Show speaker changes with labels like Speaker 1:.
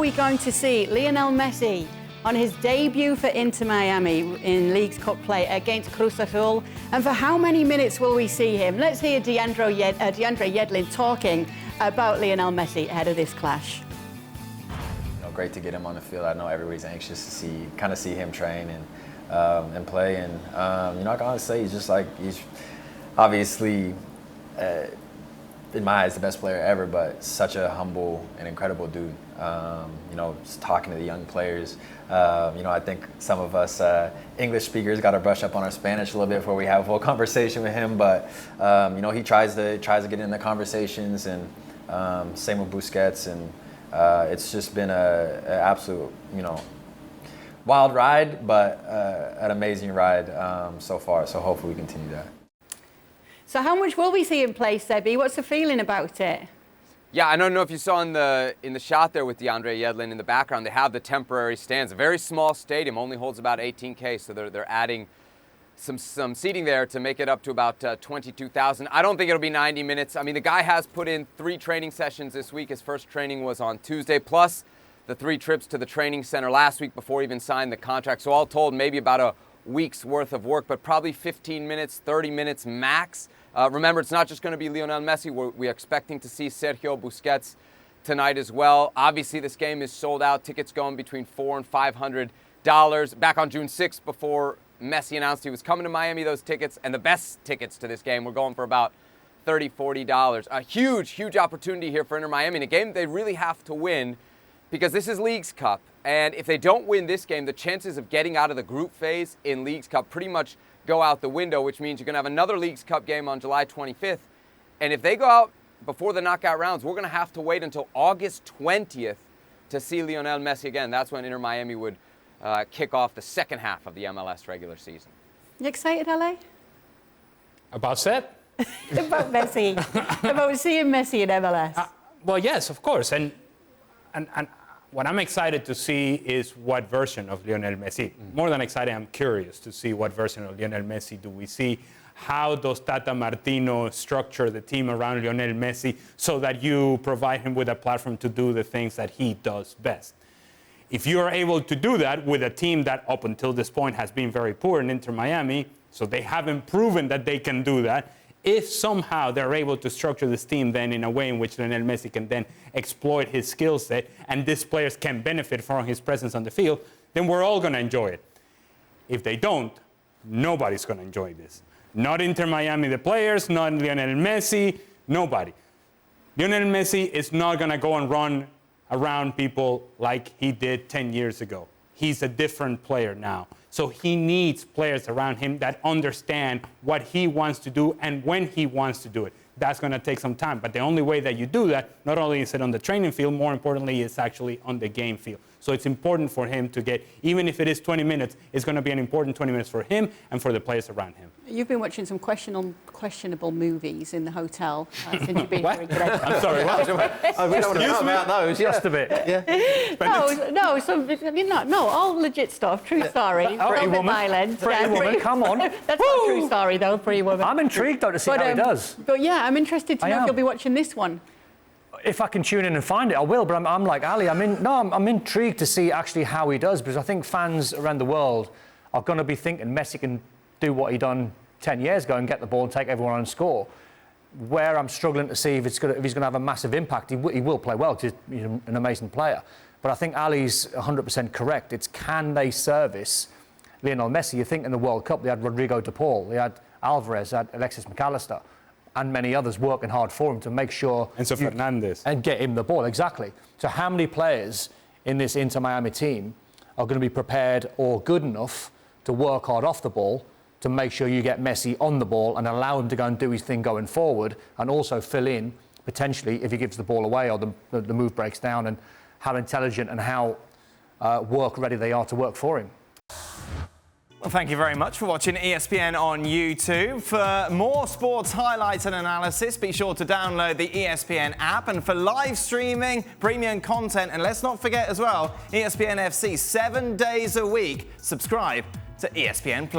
Speaker 1: we going to see Lionel Messi on his debut for Inter Miami in Leagues Cup play against Cruz Azul? And for how many minutes will we see him? Let's hear DeAndre Yedlin talking about Lionel Messi ahead of this clash.
Speaker 2: Great to get him on the field. I know everybody's anxious to see him train and play. And I can honestly say he's obviously, in my eyes, the best player ever, but such a humble and incredible dude. Just talking to the young players. I think some of us English speakers got to brush up on our Spanish a little bit before we have a full conversation with him. But he tries to get in the conversations, and same with Busquets. And it's just been an absolute, wild ride, but an amazing ride so far. So hopefully we continue that.
Speaker 1: So how much will we see in play, Sebi? What's the feeling about it?
Speaker 3: Yeah, I don't know if you saw in the shot there with DeAndre Yedlin in the background, they have the temporary stands. A very small stadium, only holds about 18K, so they're adding some seating there to make it up to about 22,000. I don't think it'll be 90 minutes. I mean, the guy has put in 3 training sessions this week. His first training was on Tuesday, plus the 3 trips to the training center last week before he even signed the contract. So all told, maybe about a week's worth of work, but probably 15 minutes, 30 minutes max. Remember, it's not just going to be Lionel Messi. We're expecting to see Sergio Busquets tonight as well. Obviously, this game is sold out. Tickets going between $400 and $500. Back on June 6th, before Messi announced he was coming to Miami, those tickets, and the best tickets to this game, were going for about $30, $40. A huge opportunity here for Inter Miami in a game they really have to win, because this is Leagues Cup. And if they don't win this game, the chances of getting out of the group phase in Leagues Cup pretty much go out the window, which means you're going to have another Leagues Cup game on July 25th. And if they go out before the knockout rounds, we're going to have to wait until August 20th to see Lionel Messi again. That's when Inter Miami would kick off the second half of the MLS regular season.
Speaker 1: You excited, LA?
Speaker 4: About Seth?
Speaker 1: About Messi. About seeing Messi in MLS.
Speaker 4: Well, yes, of course. And what I'm excited to see is what version of Lionel Messi. More than excited, I'm curious to see what version of Lionel Messi do we see. How does Tata Martino structure the team around Lionel Messi so that you provide him with a platform to do the things that he does best? If you are able to do that with a team that up until this point has been very poor in Inter Miami, so they haven't proven that they can do that, if somehow they're able to structure this team then in a way in which Lionel Messi can then exploit his skill set and these players can benefit from his presence on the field, then we're all going to enjoy it. If they don't, nobody's going to enjoy this. Not Inter Miami, the players, not Lionel Messi, nobody. Lionel Messi is not going to go and run around people like he did 10 years ago. He's a different player now. So he needs players around him that understand what he wants to do and when he wants to do it. That's going to take some time. But the only way that you do that, not only is it on the training field, more importantly, it's actually on the game field. So it's important for him to get, even if it is 20 minutes, it's going to be an important 20 minutes for him and for the players around him.
Speaker 1: You've been watching some questionable movies in the hotel since you've been here in Quebec.
Speaker 4: I'm sorry, what?
Speaker 5: We don't want to know about those. Just a bit. Yeah.
Speaker 1: No, all legit stuff. True story.
Speaker 5: Pretty Woman.
Speaker 1: Violent.
Speaker 5: Pretty Woman, come on.
Speaker 1: That's not true story, though, Pretty Woman.
Speaker 5: I'm intrigued, though, to see how he does.
Speaker 1: But yeah, I'm interested to know if you'll be watching this one.
Speaker 5: If I can tune in and find it, I will. But I'm like Ali. I'm intrigued to see actually how he does, because I think fans around the world are going to be thinking Messi can do what he done 10 years ago and get the ball and take everyone on and score. Where I'm struggling to see if he's going to have a massive impact, he will play well because he's an amazing player. But I think Ali's 100% correct. It's can they service Lionel Messi? You think in the World Cup they had Rodrigo de Paul, they had Alvarez, they had Alexis McAllister, and many others working hard for him to make sure...
Speaker 4: Enzo Fernandez.
Speaker 5: And get him the ball, exactly. So how many players in this Inter Miami team are going to be prepared or good enough to work hard off the ball to make sure you get Messi on the ball and allow him to go and do his thing going forward, and also fill in, potentially, if he gives the ball away or the move breaks down, and how intelligent and how work-ready they are to work for him.
Speaker 6: Well, thank you very much for watching ESPN on YouTube. For more sports highlights and analysis, be sure to download the ESPN app. And for live streaming, premium content, and let's not forget as well, ESPN FC 7 days a week. Subscribe to ESPN+.